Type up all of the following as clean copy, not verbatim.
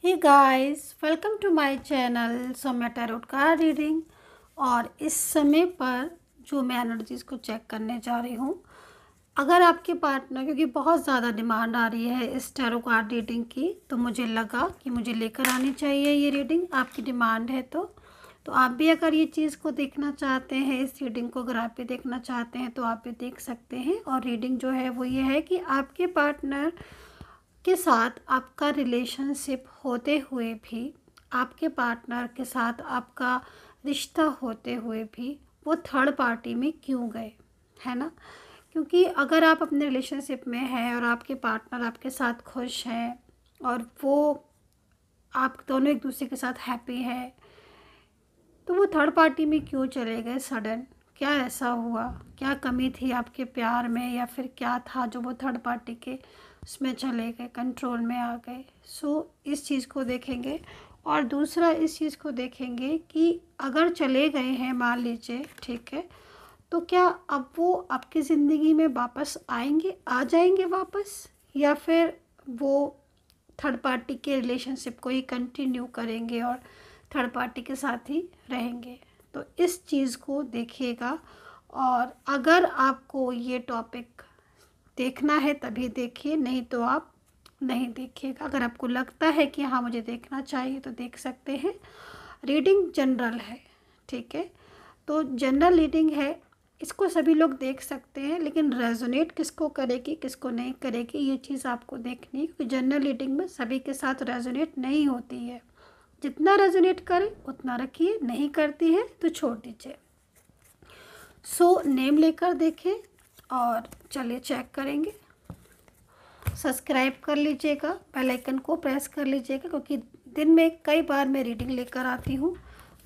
Hey guys, welcome to my channel Saumya tarot card reading. और इस समय पर जो मैं एनर्जीज़ को चेक करने जा रही हूँ, अगर आपके पार्टनर, क्योंकि बहुत ज़्यादा डिमांड आ रही है इस टैरो कार्ड रीडिंग की, तो मुझे लगा कि मुझे लेकर आनी चाहिए ये रीडिंग। आपकी डिमांड है तो आप भी अगर ये चीज़ को देखना चाहते हैं, इस रीडिंग को अगर आप भी देखना चाहते हैं तो आप भी देख सकते हैं। और रीडिंग जो है वो ये है कि आपके पार्टनर के साथ आपका रिलेशनशिप होते हुए भी, आपके पार्टनर के साथ आपका रिश्ता होते हुए भी वो थर्ड पार्टी में क्यों गए, है ना। क्योंकि अगर आप अपने रिलेशनशिप में हैं और आपके पार्टनर आपके साथ खुश हैं और वो आप दोनों एक दूसरे के साथ हैप्पी है, तो वो थर्ड पार्टी में क्यों चले गए सडन। क्या ऐसा हुआ, क्या कमी थी आपके प्यार में, या फिर क्या था जो वो थर्ड पार्टी के उसमें चले गए, कंट्रोल में आ गए। इस चीज़ को देखेंगे। और दूसरा इस चीज़ को देखेंगे कि अगर चले गए हैं, मान लीजिए, ठीक है, तो क्या अब वो आपकी ज़िंदगी में वापस आएंगे, आ जाएंगे वापस, या फिर वो थर्ड पार्टी के रिलेशनशिप को ही कंटिन्यू करेंगे और थर्ड पार्टी के साथ ही रहेंगे। तो इस चीज़ को देखिएगा। और अगर आपको ये टॉपिक देखना है तभी देखिए, नहीं तो आप नहीं देखिएगा। अगर आपको लगता है कि हाँ मुझे देखना चाहिए तो देख सकते हैं। रीडिंग जनरल है, ठीक है, तो जनरल रीडिंग है, इसको सभी लोग देख सकते हैं, लेकिन रेजोनेट किसको करेगी किसको नहीं करेगी ये चीज़ आपको देखनी है। क्योंकि जनरल रीडिंग में सभी के साथ रेजोनेट नहीं होती है। जितना रेजोनेट करे उतना रखिए, नहीं करती है तो छोड़ दीजिए। नेम लेकर देखें और चलिए चेक करेंगे। सब्सक्राइब कर लीजिएगा, बेल आइकन को प्रेस कर लीजिएगा, क्योंकि दिन में कई बार मैं रीडिंग लेकर आती हूँ,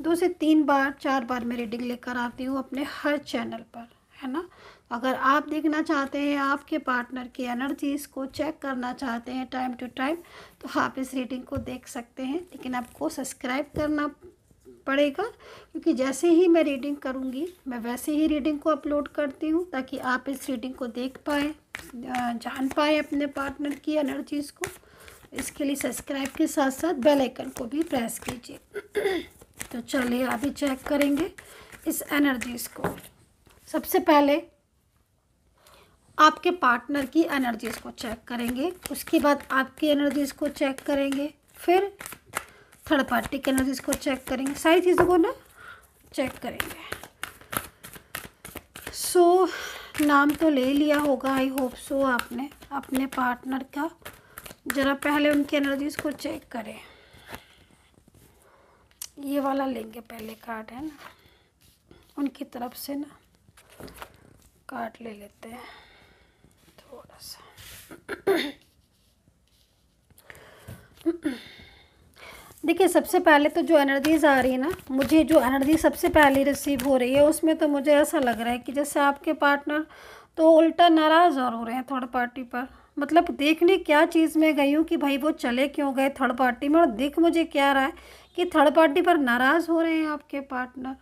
2 से 3 बार 4 बार मैं रीडिंग लेकर आती हूँ अपने हर चैनल पर, है ना। अगर आप देखना चाहते हैं, आपके पार्टनर की एनर्जीज़ को चेक करना चाहते हैं टाइम टू टाइम, तो आप इस रीडिंग को देख सकते हैं। लेकिन आपको सब्सक्राइब करना पड़ेगा, क्योंकि जैसे ही मैं रीडिंग करूँगी मैं वैसे ही रीडिंग को अपलोड करती हूँ, ताकि आप इस रीडिंग को देख पाएँ, जान पाए अपने पार्टनर की एनर्जीज़ को। इसके लिए सब्सक्राइब के साथ साथ बेल आइकन को भी प्रेस कीजिए। तो चलिए अभी चेक करेंगे इस एनर्जीज़ को। सबसे पहले आपके पार्टनर की एनर्जीज़ को चेक करेंगे, उसके बाद आपकी एनर्जीज़ को चेक करेंगे, फिर थर्ड पार्टी की एनर्जीज़ को चेक करेंगे। सारी चीज़ों को ना चेक करेंगे। नाम तो ले लिया होगा, आई होप सो, आपने अपने पार्टनर का। ज़रा पहले उनकी एनर्जीज़ को चेक करें। ये वाला लेंगे पहले कार्ड, है ना, उनकी तरफ से ना कार्ड ले लेते हैं थोड़ा सा। देखिए, सबसे पहले तो जो एनर्जीज़ आ रही है ना, मुझे जो एनर्जी सबसे पहले रिसीव हो रही है उसमें तो मुझे ऐसा लग रहा है कि जैसे आपके पार्टनर तो उल्टा नाराज़ और हो रहे हैं थर्ड पार्टी पर। मतलब देखने क्या चीज़ में गई हूँ कि भाई वो चले क्यों गए थर्ड पार्टी में, और देख मुझे क्या रहा है कि थर्ड पार्टी पर नाराज़ हो रहे हैं आपके पार्टनर।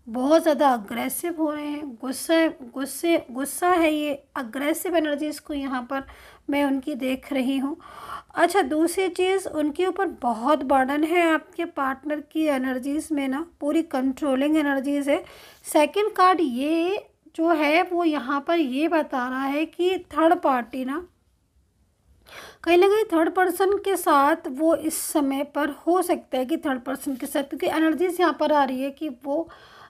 बहुत ज़्यादा अग्रेसिव हो रहे हैं, गुस्सा है, ये अग्रेसिव एनर्जीज़ को यहाँ पर मैं उनकी देख रही हूँ। अच्छा, दूसरी चीज़, उनके ऊपर बहुत बर्डन है आपके पार्टनर की एनर्जीज़ में ना, पूरी कंट्रोलिंग एनर्जीज़ है। सेकंड कार्ड ये जो है वो यहाँ पर ये बता रहा है कि थर्ड पार्टी ना कहीं थर्ड पर्सन के साथ, वो इस समय पर हो सकता है कि थर्ड पर्सन के साथ, क्योंकि एनर्जीज़ यहाँ पर आ रही है कि वो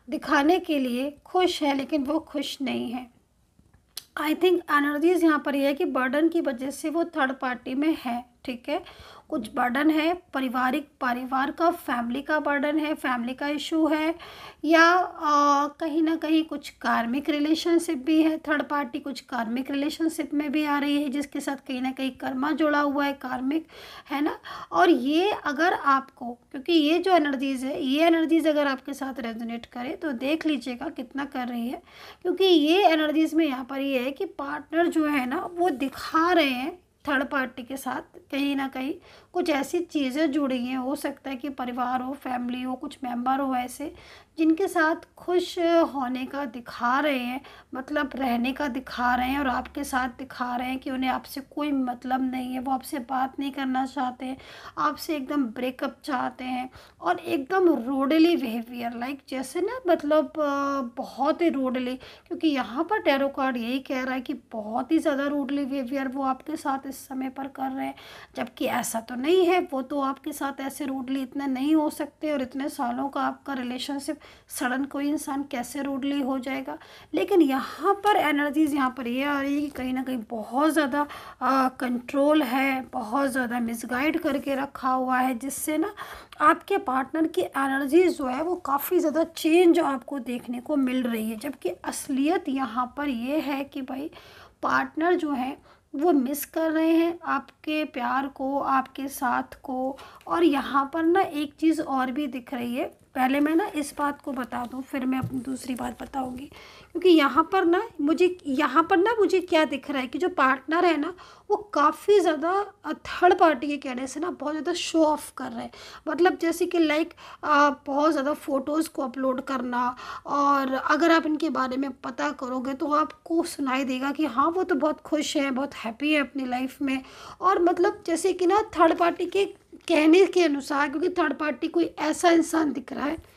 दिखाने के लिए खुश है लेकिन वो खुश नहीं है। आई थिंक एनर्जीज़ यहाँ पर ये है कि बर्डन की वजह से वो थर्ड पार्टी में है, ठीक है। कुछ बर्डन है, परिवार का, फैमिली का बर्डन है, फैमिली का इशू है, या कहीं ना कहीं कुछ कार्मिक रिलेशनशिप भी है। थर्ड पार्टी कुछ कार्मिक रिलेशनशिप में भी आ रही है, जिसके साथ कहीं ना कहीं कर्मा जुड़ा हुआ है, कार्मिक, है ना। और ये अगर आपको, क्योंकि ये जो एनर्जीज़ है, ये एनर्जीज़ अगर आपके साथ रेजोनेट करे तो देख लीजिएगा कितना कर रही है। क्योंकि ये एनर्जीज़ में यहाँ पर ये है कि पार्टनर जो है ना वो दिखा रहे हैं थर्ड पार्टी के साथ कहीं ना कहीं कुछ ऐसी चीज़ें जुड़ी हैं। हो सकता है कि परिवार हो, फैमिली हो, कुछ मेंबर हो ऐसे जिनके साथ खुश होने का दिखा रहे हैं, मतलब रहने का दिखा रहे हैं और आपके साथ दिखा रहे हैं कि उन्हें आपसे कोई मतलब नहीं है, वो आपसे बात नहीं करना चाहते हैं, आपसे एकदम ब्रेकअप चाहते हैं और एकदम रूडली बिहेवियर, लाइक जैसे ना मतलब बहुत ही रूडली, क्योंकि यहाँ पर टैरो कार्ड यही कह रहा है कि बहुत ही ज़्यादा रूडली बिहेवियर वो आपके साथ इस समय पर कर रहे हैं। जबकि ऐसा तो नहीं है, वो तो आपके साथ ऐसे रूडली इतने नहीं हो सकते, और इतने सालों का आपका रिलेशनशिप सडन कोई इंसान कैसे रूडली हो जाएगा। लेकिन यहाँ पर एनर्जीज यहाँ पर ये आ रही है कि कहीं ना कहीं बहुत ज़्यादा कंट्रोल है, बहुत ज़्यादा मिसगाइड करके रखा हुआ है, जिससे ना आपके पार्टनर की एनर्जीज जो है वो काफ़ी ज़्यादा चेंज आपको देखने को मिल रही है। जबकि असलियत यहाँ पर ये है कि भाई पार्टनर जो है वो मिस कर रहे हैं आपके प्यार को, आपके साथ को। और यहाँ पर ना एक चीज़ और भी दिख रही है, पहले मैं ना इस बात को बता दूं फिर मैं अपनी दूसरी बात बताऊंगी। क्योंकि यहाँ पर ना मुझे क्या दिख रहा है कि जो पार्टनर है ना वो काफ़ी ज़्यादा थर्ड पार्टी के कहने से ना बहुत ज़्यादा शो ऑफ कर रहे हैं। मतलब जैसे कि लाइक बहुत ज़्यादा फ़ोटोज़ को अपलोड करना, और अगर आप इनके बारे में पता करोगे तो आपको सुनाई देगा कि हाँ वो तो बहुत खुश हैं, बहुत हैप्पी है अपनी लाइफ में। और मतलब जैसे कि ना थर्ड पार्टी के कहने के अनुसार, क्योंकि थर्ड पार्टी कोई ऐसा इंसान दिख रहा है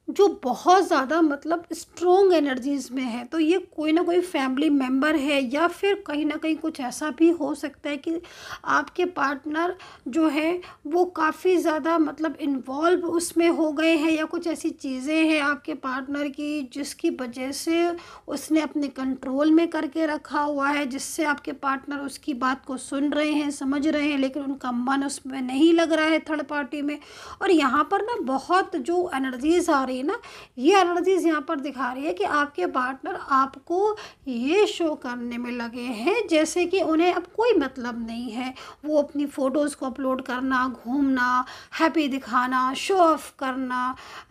जो बहुत ज़्यादा मतलब स्ट्रॉन्ग एनर्जीज़ में है, तो ये कोई ना कोई फैमिली मेम्बर है, या फिर कहीं ना कहीं कुछ ऐसा भी हो सकता है कि आपके पार्टनर जो है वो काफ़ी ज़्यादा मतलब इन्वॉल्व उसमें हो गए हैं, या कुछ ऐसी चीज़ें हैं आपके पार्टनर की जिसकी वजह से उसने अपने कंट्रोल में करके रखा हुआ है, जिससे आपके पार्टनर उसकी बात को सुन रहे हैं, समझ रहे हैं, लेकिन उनका मन उसमें नहीं लग रहा है थर्ड पार्टी में। और यहाँ पर ना बहुत जो एनर्जीज आ रही है ना, ये एनर्जीज यहाँ पर दिखा रही है कि आपके पार्टनर आपको ये शो करने में लगे हैं जैसे कि उन्हें अब कोई मतलब नहीं है। वो अपनी फ़ोटोज़ को अपलोड करना, घूमना, हैप्पी दिखाना, शो ऑफ़ करना,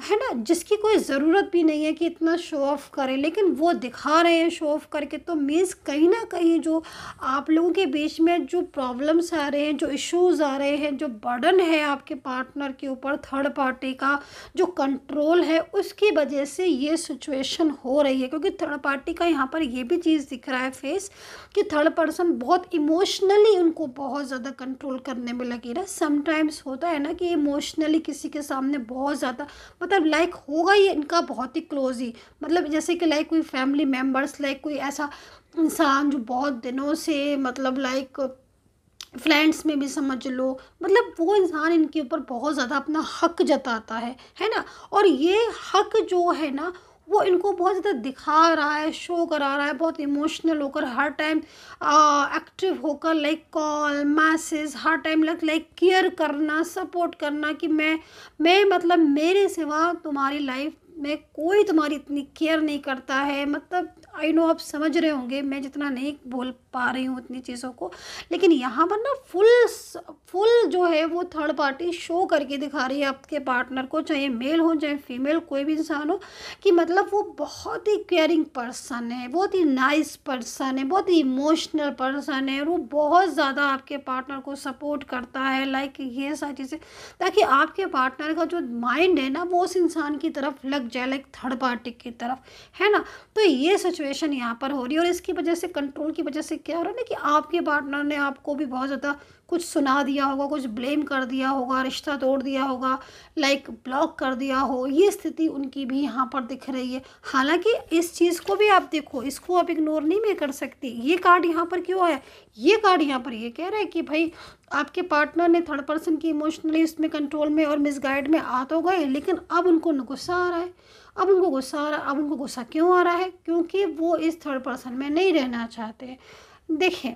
है ना, जिसकी कोई ज़रूरत भी नहीं है कि इतना शो ऑफ़ करें, लेकिन वो दिखा रहे हैं शो ऑफ़ करके। तो मीन्स कहीं ना कहीं जो आप लोगों के बीच में जो प्रॉब्लम्स आ रहे हैं, जो इश्यूज़ आ रहे हैं, जो बर्डन है आपके पार्टनर के ऊपर थर्ड पार्टी का जो कंट्रोल है, उसकी वजह से ये सिचुएशन हो रही है। क्योंकि थर्ड पार्टी का यहाँ पर ये भी चीज़ दिख रहा है फेस कि थर्ड पर्सन बहुत इमोशनली उनको बहुत ज़्यादा कंट्रोल करने में लगी रहा। समटाइम्स होता है ना कि इमोशनली किसी के सामने बहुत ज़्यादा मतलब लाइक होगा ये इनका बहुत ही क्लोज ही, मतलब जैसे कि लाइक कोई फैमिली मेम्बर्स, लाइक कोई ऐसा इंसान जो बहुत दिनों से मतलब लाइक फ्रेंड्स में भी समझ लो, मतलब वो इंसान इनके ऊपर बहुत ज़्यादा अपना हक जताता है ना। और ये हक जो है ना वो इनको बहुत ज़्यादा दिखा रहा है, शो करा रहा है, बहुत इमोशनल होकर हर टाइम एक्टिव होकर, लाइक कॉल मैसेज हर टाइम लाइक केयर करना, सपोर्ट करना कि मैं मतलब मेरे सिवा तुम्हारी लाइफ में कोई तुम्हारी इतनी केयर नहीं करता है। मतलब आई नो आप समझ रहे होंगे, मैं जितना नहीं बोल पा रही हूँ इतनी चीज़ों को, लेकिन यहाँ पर ना फुल जो है वो थर्ड पार्टी शो करके दिखा रही है आपके पार्टनर को, चाहे मेल हो चाहे फीमेल कोई भी इंसान हो, कि मतलब वो बहुत ही केयरिंग पर्सन है, बहुत ही नाइस पर्सन है, बहुत ही इमोशनल पर्सन है, और वो बहुत ज़्यादा आपके पार्टनर को सपोर्ट करता है, लाइक ये सारी चीज़ें, ताकि आपके पार्टनर का जो माइंड है ना वो उस इंसान की तरफ लग जाए, लाइक थर्ड पार्टी की तरफ, है ना। तो ये सिचुएशन यहाँ पर हो रही है, और इसकी वजह से कंट्रोल की वजह से क्या हो रहा है ना कि आपके पार्टनर ने आपको भी बहुत ज़्यादा कुछ सुना दिया होगा, कुछ ब्लेम कर दिया होगा, रिश्ता तोड़ दिया होगा, लाइक ब्लॉक कर दिया हो, ये स्थिति उनकी भी यहाँ पर दिख रही है। हालांकि इस चीज़ को भी आप देखो, इसको आप इग्नोर नहीं मैं कर सकती। ये कार्ड यहाँ पर क्यों है, ये कार्ड यहाँ पर ये कह रहा है कि भाई आपके पार्टनर ने थर्ड पर्सन की इमोशनली इसमें कंट्रोल में और मिसगाइड में आ तो गए, लेकिन अब उनको गुस्सा आ रहा है। अब उनको गुस्सा क्यों आ रहा है, क्योंकि वो इस थर्ड पर्सन में नहीं रहना चाहते। देखें,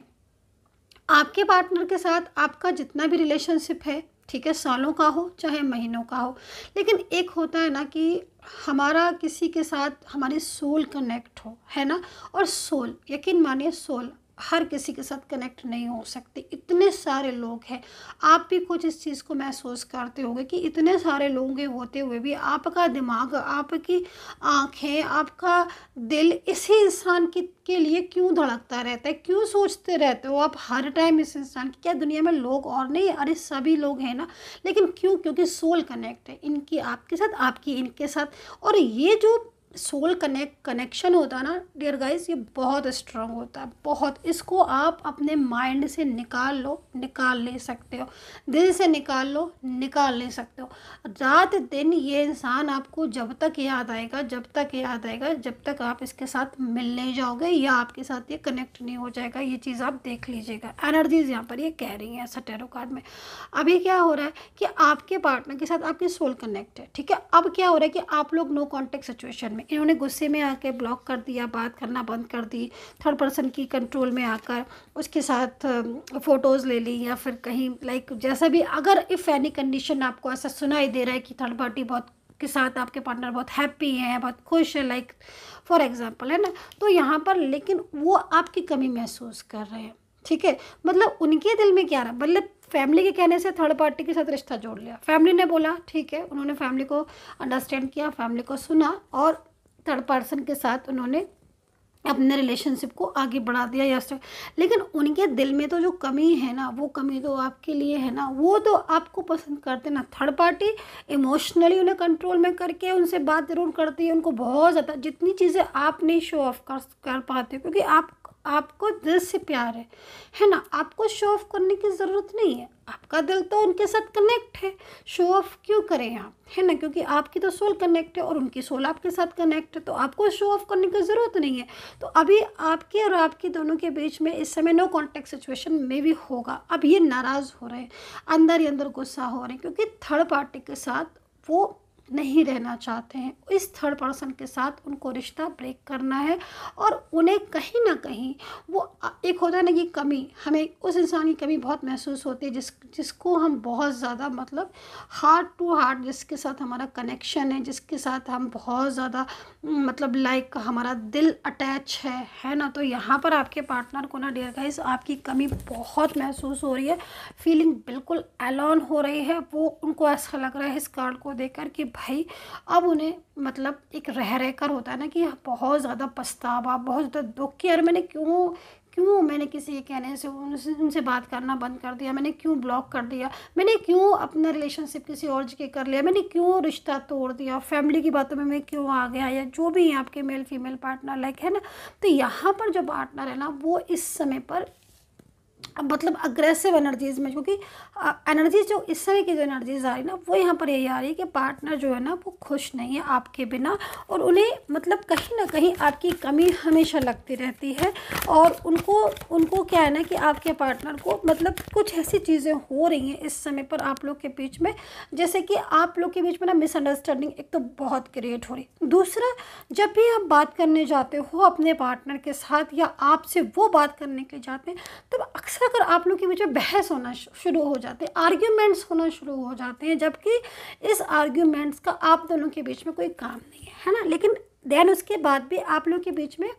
आपके पार्टनर के साथ आपका जितना भी रिलेशनशिप है, ठीक है, सालों का हो चाहे महीनों का हो, लेकिन एक होता है ना कि हमारा किसी के साथ हमारी सोल कनेक्ट हो, है ना। और सोल, यकीन मानिए सोल हर किसी के साथ कनेक्ट नहीं हो सकते, इतने सारे लोग हैं। आप भी कुछ इस चीज़ को महसूस करते होंगे कि इतने सारे लोगों के होते हुए भी आपका दिमाग, आपकी आंखें, आपका दिल इसी इंसान के लिए क्यों धड़कता रहता है, क्यों सोचते रहते हो आप हर टाइम इस इंसान की? क्या दुनिया में लोग और नहीं? अरे सभी लोग हैं ना, लेकिन क्यों? क्योंकि सोल कनेक्ट है, इनकी आपके साथ, आपकी इनके साथ। और ये जो सोल कनेक्शन होता है ना डियर गाइस, ये बहुत स्ट्रांग होता है, बहुत। इसको आप अपने माइंड से निकाल लो, निकाल नहीं सकते हो, दिल से निकाल लो, निकाल नहीं सकते हो। रात दिन ये इंसान आपको जब तक याद आएगा, जब तक याद आएगा, जब तक आप इसके साथ मिल नहीं जाओगे या आपके साथ ये कनेक्ट नहीं हो जाएगा। ये चीज़ आप देख लीजिएगा, एनर्जीज यहाँ पर ये कह रही हैं ऐसा टैरो कार्ड में। अभी क्या हो रहा है कि आपके पार्टनर के साथ आपकी सोल कनेक्ट है, ठीक है। अब क्या हो रहा है कि आप लोग नो कॉन्टेक्ट सिचुएशन में, इन्होंने गुस्से में आके ब्लॉक कर दिया, बात करना बंद कर दी, थर्ड पर्सन की कंट्रोल में आकर उसके साथ फ़ोटोज़ ले ली, या फिर कहीं लाइक जैसा भी, अगर इफ़ एनी कंडीशन आपको ऐसा सुनाई दे रहा है कि थर्ड पार्टी बहुत के साथ आपके पार्टनर बहुत हैप्पी हैं, बहुत खुश है, लाइक फॉर एग्जांपल, है ना, तो यहाँ पर लेकिन वो आपकी कमी महसूस कर रहे हैं, ठीक है। मतलब उनके दिल में क्या रहा, मतलब फैमिली के कहने से थर्ड पार्टी के साथ रिश्ता जोड़ लिया, फैमिली ने बोला ठीक है, उन्होंने फैमिली को अंडरस्टैंड किया, फैमिली को सुना, और थर्ड पर्सन के साथ उन्होंने अपने रिलेशनशिप को आगे बढ़ा दिया या लेकिन उनके दिल में तो जो कमी है ना, वो कमी तो आपके लिए है ना, वो तो आपको पसंद करते ना। थर्ड पार्टी इमोशनली उन्हें कंट्रोल में करके उनसे बात ज़रूर करती है, उनको बहुत ज़्यादा, जितनी चीज़ें आप नहीं शो ऑफ कर पाते हो, क्योंकि आपको दिल से प्यार है ना, आपको शो ऑफ करने की ज़रूरत नहीं है, आपका दिल तो उनके साथ कनेक्ट है, शो ऑफ क्यों करें आप, है ना, क्योंकि आपकी तो सोल कनेक्ट है और उनकी सोल आपके साथ कनेक्ट है, तो आपको शो ऑफ करने की ज़रूरत नहीं है। तो अभी आपके और आपकी दोनों के बीच में इस समय नो कॉन्टेक्ट सिचुएशन में भी होगा। अब ये नाराज़ हो रहे हैं, अंदर ही अंदर गुस्सा हो रहे हैं, क्योंकि थर्ड पार्टी के साथ वो नहीं रहना चाहते हैं, इस थर्ड पर्सन के साथ उनको रिश्ता ब्रेक करना है। और उन्हें कहीं ना कहीं वो एक होता है ना कि कमी, हमें उस इंसान की कमी बहुत महसूस होती है जिसको हम बहुत ज़्यादा, मतलब हार्ट टू हार्ट, जिसके साथ हमारा कनेक्शन है, जिसके साथ हम बहुत ज़्यादा मतलब लाइक हमारा दिल अटैच है ना। तो यहाँ पर आपके पार्टनर को ना डियर गाइस आपकी कमी बहुत महसूस हो रही है, फीलिंग बिल्कुल अलोन हो रही है। वो उनको ऐसा लग रहा है इस कार्ड को देखकर कि भाई अब उन्हें मतलब एक रह कर होता है ना कि बहुत ज़्यादा पछतावा, बहुत ज़्यादा दुख कि यार मैंने क्यों मैंने किसी के कहने से उनसे बात करना बंद कर दिया, मैंने क्यों ब्लॉक कर दिया, मैंने क्यों अपना रिलेशनशिप किसी और जगह कर लिया, मैंने क्यों रिश्ता तोड़ दिया, फैमिली की बातों में मैं क्यों आ गया, या जो भी है आपके मेल फीमेल पार्टनर लाइक, है ना। तो यहाँ पर जो पार्टनर है ना वो इस समय पर मतलब अग्रेसिव एनर्जीज में, क्योंकि एनर्जीज जो इस समय की जो एनर्जीज आ रही ना वो यहाँ पर यही आ रही है कि पार्टनर जो है ना वो खुश नहीं है आपके बिना, और उन्हें मतलब कहीं ना कहीं आपकी कमी हमेशा लगती रहती है। और उनको क्या है ना कि आपके पार्टनर को मतलब कुछ ऐसी चीज़ें हो रही हैं इस समय पर आप लोग के बीच में, जैसे कि आप लोग के बीच में ना मिसअंडरस्टैंडिंग एक तो बहुत क्रिएट हो रही, दूसरा जब भी आप बात करने जाते हो अपने पार्टनर के साथ या आपसे वो बात करने के जाते हैं, तब अक्सर अगर आप लोग के बीच में बहस होना शुरू हो जाते हैं, आर्ग्यूमेंट्स होना शुरू हो जाते हैं, जबकि इस आर्ग्यूमेंट्स का आप दोनों के बीच में कोई काम नहीं है ना, लेकिन देन उसके बाद भी आप लोग के बीच में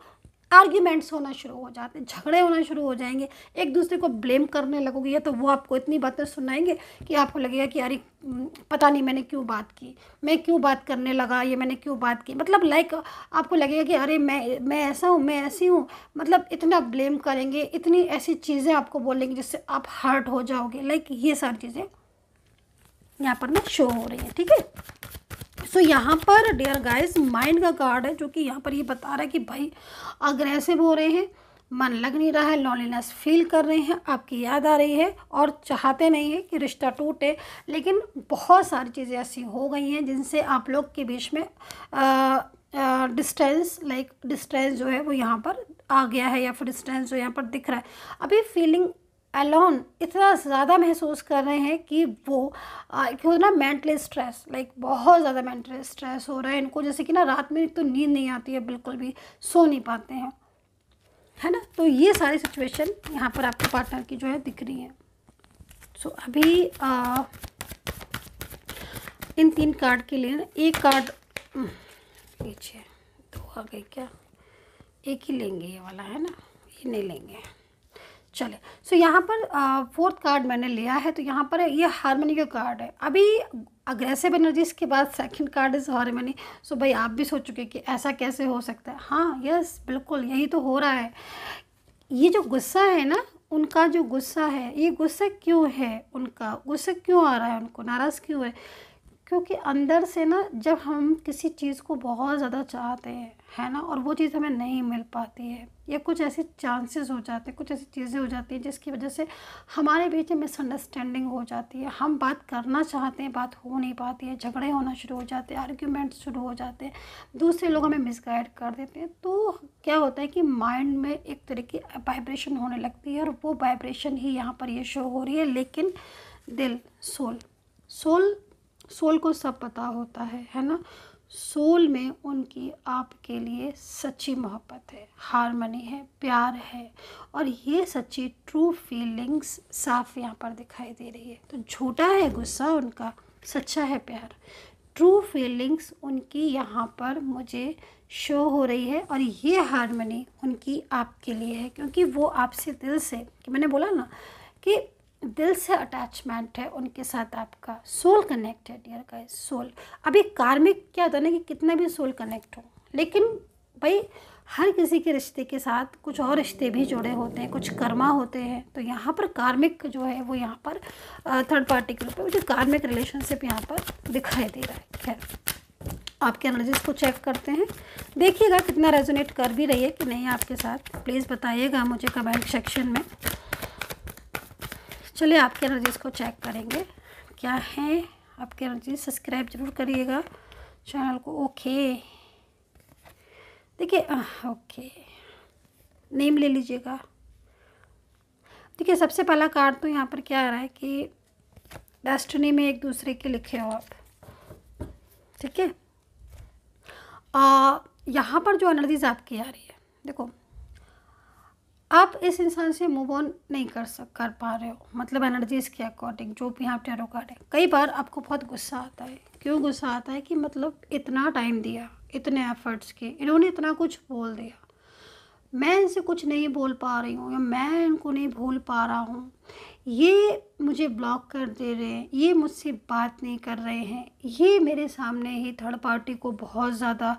आर्ग्यूमेंट्स होना शुरू हो जाते हैं, झगड़े होना शुरू हो जाएंगे, एक दूसरे को ब्लेम करने लगोगे, या तो वो आपको इतनी बातें सुनाएंगे कि आपको लगेगा कि अरे पता नहीं मैंने क्यों बात की, मैं क्यों बात करने लगा, ये मैंने क्यों बात की, मतलब लाइक आपको लगेगा कि अरे मैं ऐसा हूँ, मैं ऐसी हूँ, मतलब इतना ब्लेम करेंगे, इतनी ऐसी चीज़ें आपको बोलेंगे जिससे आप हर्ट हो जाओगे, लाइक ये सारी चीज़ें यहाँ पर ना शो हो रही हैं, ठीक है। सो यहाँ पर डियर गाइस माइंड का कार्ड है जो कि यहाँ पर ये बता रहा है कि भाई अग्रेसिव हो रहे हैं, मन लग नहीं रहा है, लॉनलीनेस फील कर रहे हैं, आपकी याद आ रही है और चाहते नहीं है कि रिश्ता टूटे, लेकिन बहुत सारी चीज़ें ऐसी हो गई हैं जिनसे आप लोग के बीच में डिस्टेंस जो है वो यहाँ पर आ गया है, या फिर डिस्टेंस जो यहाँ पर दिख रहा है। अभी फीलिंग अलोन इतना ज़्यादा महसूस कर रहे हैं कि वो क्यों ना मेंटली स्ट्रेस, लाइक बहुत ज़्यादा मेंटली स्ट्रेस हो रहा है इनको, जैसे कि ना रात में तो नींद नहीं आती है, बिल्कुल भी सो नहीं पाते हैं, है ना। तो ये सारी सिचुएशन यहाँ पर आपके पार्टनर की जो है दिख रही है। सो अभी इन 3 कार्ड के लिए एक कार्ड पीछे 2 आ गई क्या, एक ही लेंगे ये वाला, है ना, ये नहीं लेंगे। चले, सो यहाँ पर फोर्थ कार्ड मैंने लिया है, तो यहाँ पर ये हार्मनी का कार्ड है। अभी अग्रेसिव एनर्जीज के बाद सेकंड कार्ड इज़ हार्मनी। सो भाई आप भी सोच चुके कि ऐसा कैसे हो सकता है। हाँ यस बिल्कुल यही तो हो रहा है। ये जो गुस्सा है ना, उनका जो गुस्सा है, ये गुस्सा क्यों है, उनका गुस्सा क्यों आ रहा है, उनको नाराज़ क्यों है, क्योंकि अंदर से ना जब हम किसी चीज़ को बहुत ज़्यादा चाहते हैं, है ना, और वो चीज़ हमें नहीं मिल पाती है, या कुछ ऐसे चांसेस हो जाते हैं, कुछ ऐसी चीज़ें हो जाती हैं जिसकी वजह से हमारे बीच में मिसअंडरस्टैंडिंग हो जाती है। हम बात करना चाहते हैं, बात हो नहीं पाती है, झगड़े होना शुरू हो जाते हैं, आर्ग्यूमेंट शुरू हो जाते हैं, दूसरे लोग हमें मिसगाइड कर देते हैं। तो क्या होता है कि माइंड में एक तरह की वाइब्रेशन होने लगती है, और वो वाइब्रेशन ही यहाँ पर ये शो हो रही है। लेकिन दिल, सोल को सब पता होता है ना। सोल में उनकी आपके लिए सच्ची मोहब्बत है, हार्मनी है, प्यार है, और ये सच्ची ट्रू फीलिंग्स साफ यहाँ पर दिखाई दे रही है। तो झूठा है गुस्सा उनका, सच्चा है प्यार, ट्रू फीलिंग्स उनकी यहाँ पर मुझे शो हो रही है। और ये हार्मनी उनकी आपके लिए है, क्योंकि वो आपसे दिल से, कि मैंने बोला ना कि दिल से अटैचमेंट है उनके साथ आपका, सोल कनेक्टेड यार गाइस, सोल। अभी कार्मिक क्या होता है ना कि कितना भी सोल कनेक्ट हो, लेकिन भाई हर किसी के रिश्ते के साथ कुछ और रिश्ते भी जुड़े होते हैं, कुछ कर्मा होते हैं। तो यहाँ पर कार्मिक जो है वो यहाँ पर थर्ड पार्टी के रूप में मुझे कार्मिक रिलेशनशिप यहाँ पर दिखाई दे रहा है। खैर आपके एनर्जीज को चेक करते हैं, देखिएगा कितना रेजोनेट कर भी रही है कि नहीं आपके साथ, प्लीज़ बताइएगा मुझे कमेंट सेक्शन में। चलिए आपके एनर्जीज को चेक करेंगे क्या है आपके एनर्जी। सब्सक्राइब जरूर करिएगा चैनल को। ओके देखिए, ओके नेम ले लीजिएगा। देखिए सबसे पहला कार्ड तो यहाँ पर क्या आ रहा है कि डेस्टिनी में एक दूसरे के लिखे हो आप, ठीक है। यहाँ पर जो एनर्जीज आपकी आ रही है, देखो आप इस इंसान से मूव ऑन नहीं कर पा रहे हो, मतलब एनर्जीज के अकॉर्डिंग जो भी यहाँ टैरो कार्ड है। कई बार आपको बहुत गुस्सा आता है। क्यों गुस्सा आता है कि मतलब इतना टाइम दिया, इतने एफर्ट्स किए, इन्होंने इतना कुछ बोल दिया, मैं इनसे कुछ नहीं बोल पा रही हूँ, या मैं इनको नहीं भूल पा रहा हूँ, ये मुझे ब्लॉक कर दे रहे हैं, ये मुझसे बात नहीं कर रहे हैं, ये मेरे सामने ही थर्ड पार्टी को बहुत ज़्यादा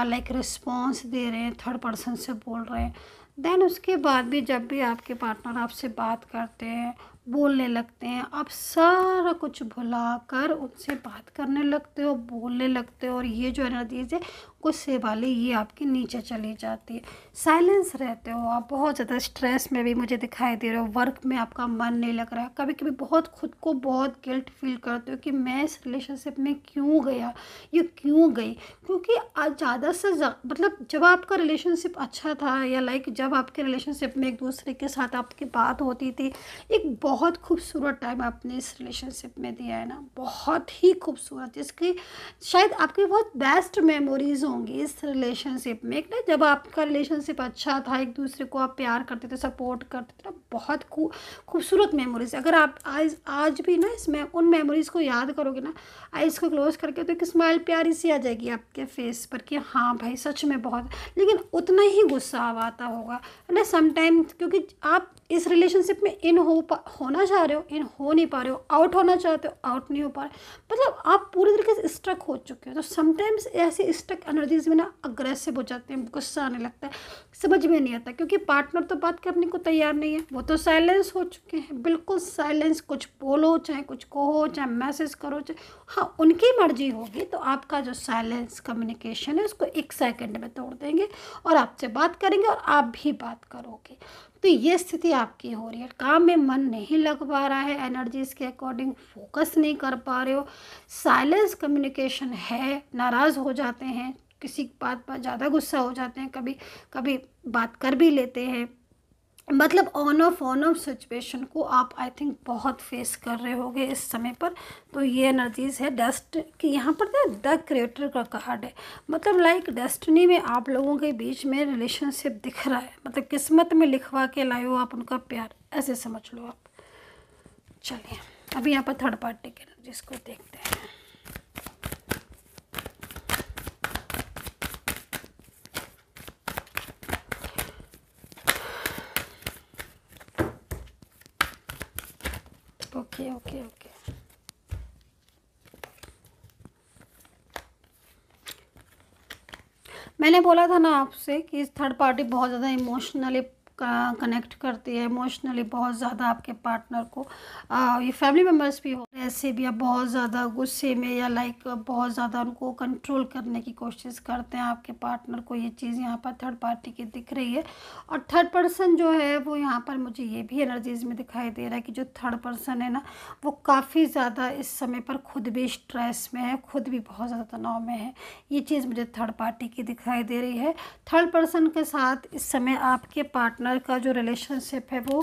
लाइक रिस्पॉन्स दे रहे हैं, थर्ड पर्सन से बोल रहे हैं। देन उसके बाद भी जब भी आपके पार्टनर आपसे बात करते हैं, बोलने लगते हैं, आप सारा कुछ भुलाकर उनसे बात करने लगते हो, बोलने लगते हो, और ये जो एनर्जीज है गुस्से वाली ये आपकी नीचे चली जाती है। साइलेंस रहते हो आप, बहुत ज़्यादा स्ट्रेस में भी मुझे दिखाई दे रहे हो, वर्क में आपका मन नहीं लग रहा है, कभी कभी बहुत खुद को बहुत गिल्ट फील करते हो कि मैं इस रिलेशनशिप में क्यों गया, ये क्यों गई। क्योंकि आज ज़्यादा से मतलब जब आपका रिलेशनशिप अच्छा था, या लाइक जब आपके रिलेशनशिप में एक दूसरे के साथ आपकी बात होती थी, एक बहुत खूबसूरत टाइम आपने इस रिलेशनशिप में दिया है ना, बहुत ही खूबसूरत, जिसकी शायद आपकी बहुत बेस्ट मेमोरीज होंगी इस रिलेशनशिप में। एक ना जब आपका रिलेशनशिप अच्छा था, एक दूसरे को आप प्यार करते थे, सपोर्ट करते थे ना, बहुत खूबसूरत मेमोरीज। अगर आप आज भी ना इसमें उन मेमोरीज को याद करोगे ना, आइज़ को क्लोज करके, तो एक स्माइल प्यारी सी आ जाएगी आपके फेस पर कि हाँ भाई सच में बहुत। लेकिन उतना ही गुस्सा आता होगा ना समटाइम, क्योंकि आप इस रिलेशनशिप में इन होना चाह रहे हो, इन हो नहीं पा रहे हो, आउट होना चाहते हो, आउट नहीं हो पा रहे, मतलब आप पूरी तरीके से स्टक हो चुके हो। तो समटाइम्स ऐसी स्टक एनर्जीज में ना अग्रेसिव हो जाते हैं, गुस्सा आने लगता है, समझ में नहीं आता, क्योंकि पार्टनर तो बात करने को तैयार नहीं है, वो तो साइलेंस हो चुके हैं, बिल्कुल साइलेंस। कुछ बोलो चाहे कुछ कहो, चाहे मैसेज करो, चाहे हाँ उनकी मर्जी होगी, तो आपका जो साइलेंस कम्युनिकेशन है उसको 1 सेकंड में तोड़ देंगे, और आपसे बात करेंगे और आप भी बात करोगे। तो ये स्थिति आपकी हो रही है, काम में मन नहीं लग पा रहा है, एनर्जीज के अकॉर्डिंग फोकस नहीं कर पा रहे हो, साइलेंस कम्युनिकेशन है, नाराज़ हो जाते हैं, किसी बात पर ज़्यादा गुस्सा हो जाते हैं, कभी कभी बात कर भी लेते हैं, मतलब ऑन ऑफ सिचुएशन को आप आई थिंक बहुत फेस कर रहे होगे इस समय पर। तो ये एनर्जीज है डस्ट कि यहाँ पर ना द क्रिएटर का कार्ड है, मतलब लाइक डेस्टिनी में आप लोगों के बीच में रिलेशनशिप दिख रहा है, मतलब किस्मत में लिखवा के लाए हो आप उनका प्यार, ऐसे समझ लो आप। चलिए अभी यहाँ पर थर्ड पार्टी के एनर्जीज को देखते हैं। Okay okay okay. मैंने बोला था ना आपसे कि इस थर्ड पार्टी बहुत ज़्यादा इमोशनली कनेक्ट करती है, इमोशनली बहुत ज़्यादा आपके पार्टनर को ये फैमिली मेम्बर्स भी हो ऐसे भी आप बहुत ज़्यादा गुस्से में या लाइक बहुत ज़्यादा उनको कंट्रोल करने की कोशिश करते हैं आपके पार्टनर को। ये चीज़ यहाँ पर थर्ड पार्टी की दिख रही है। और थर्ड पर्सन जो है वो यहाँ पर मुझे ये भी एनर्जीज़ में दिखाई दे रहा है कि जो थर्ड पर्सन है ना वो काफ़ी ज़्यादा इस समय पर खुद भी स्ट्रेस में है, खुद भी बहुत ज़्यादा तनाव में है। ये चीज़ मुझे थर्ड पार्टी की दिखाई दे रही है। थर्ड पर्सन के साथ इस समय आपके पार्टनर का जो रिलेशनशिप है वो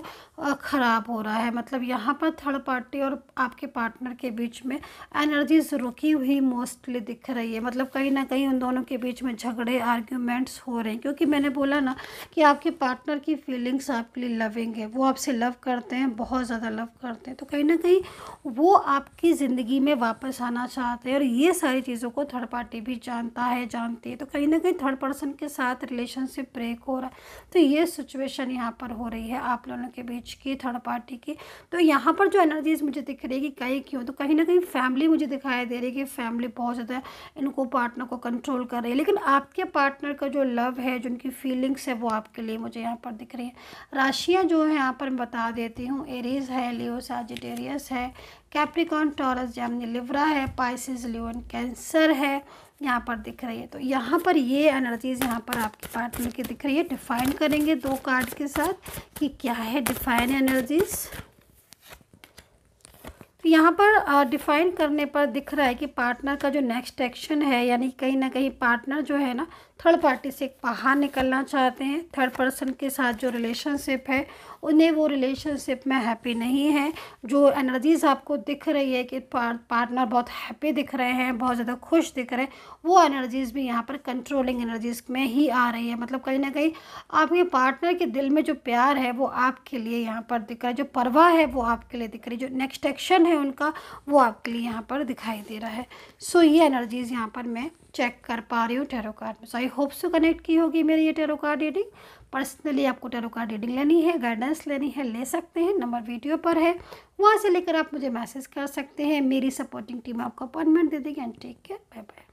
ख़राब हो रहा है। मतलब यहाँ पर थर्ड पार्टी और आपके पार्टनर के बीच में एनर्जीज रुकी हुई मोस्टली दिख रही है। मतलब कहीं ना कहीं उन दोनों के बीच में झगड़े आर्ग्यूमेंट्स हो रहे हैं, क्योंकि मैंने बोला ना कि आपके पार्टनर की फीलिंग्स आपके लिए लविंग है, वो आपसे लव करते हैं, बहुत ज़्यादा लव करते हैं। तो कहीं ना कहीं वो आपकी ज़िंदगी में वापस आना चाहते हैं और ये सारी चीज़ों को थर्ड पार्टी भी जानता है, जानती है। तो कहीं ना कहीं थर्ड पर्सन के साथ रिलेशनशिप ब्रेक हो रहा है। तो ये सिचुएशन यहाँ पर हो रही है आप लोगों के बीच की, थर्ड पार्टी की। तो यहाँ पर जो एनर्जीज मुझे दिख रही है कि कहीं क्यों, तो कहीं ना कहीं फैमिली मुझे दिखाई दे रही है कि फैमिली बहुत ज़्यादा इनको पार्टनर को कंट्रोल कर रही है। लेकिन आपके पार्टनर का जो लव है, जो उनकी फीलिंग्स है, वो आपके लिए मुझे यहाँ पर दिख रही है। राशियाँ जो है यहाँ पर मैं बता देती हूँ, एरीज है, लियो सैजिटेरियस है, कैप्रिकॉर्न, टॉरस, जेमिनी, लिब्रा है, पाइसेस, लियो एंड कैंसर है, यहाँ पर दिख रही है। तो यहाँ पर ये एनर्जीज यहाँ पर आपके पार्टनर की दिख रही है। डिफाइन करेंगे 2 कार्ड के साथ कि क्या है डिफाइन एनर्जीज। तो यहाँ पर डिफाइन करने पर दिख रहा है कि पार्टनर का जो नेक्स्ट एक्शन है, यानी कहीं ना कहीं पार्टनर जो है ना थर्ड पार्टी से बाहर निकलना चाहते हैं। थर्ड पर्सन के साथ जो रिलेशनशिप है उन्हें वो रिलेशनशिप में हैप्पी नहीं है। जो एनर्जीज आपको दिख रही है कि पार्टनर बहुत हैप्पी दिख रहे हैं, बहुत ज़्यादा खुश दिख रहे हैं, वो एनर्जीज भी यहाँ पर कंट्रोलिंग एनर्जीज में ही आ रही है। मतलब कहीं ना कहीं आपके पार्टनर के दिल में जो प्यार है वो आपके लिए यहाँ पर दिख रहा है, जो परवाह है वो आपके लिए दिख रही है, जो नेक्स्ट एक्शन है उनका वो आपके लिए यहाँ पर दिखाई दे रहा है। सो ये एनर्जीज यहाँ पर मैं चेक कर पा रही हूँ टैरो कार्ड में। सो आई होप सो कनेक्ट की होगी मेरी ये टैरो कार्ड रीडिंग। पर्सनली आपको टैरो कार्ड रीडिंग लेनी है, गाइडेंस लेनी है, ले सकते हैं, नंबर वीडियो पर है, वहाँ से लेकर आप मुझे मैसेज कर सकते हैं। मेरी सपोर्टिंग टीम आपको अपॉइंटमेंट दे देगी। And take care, bye bye.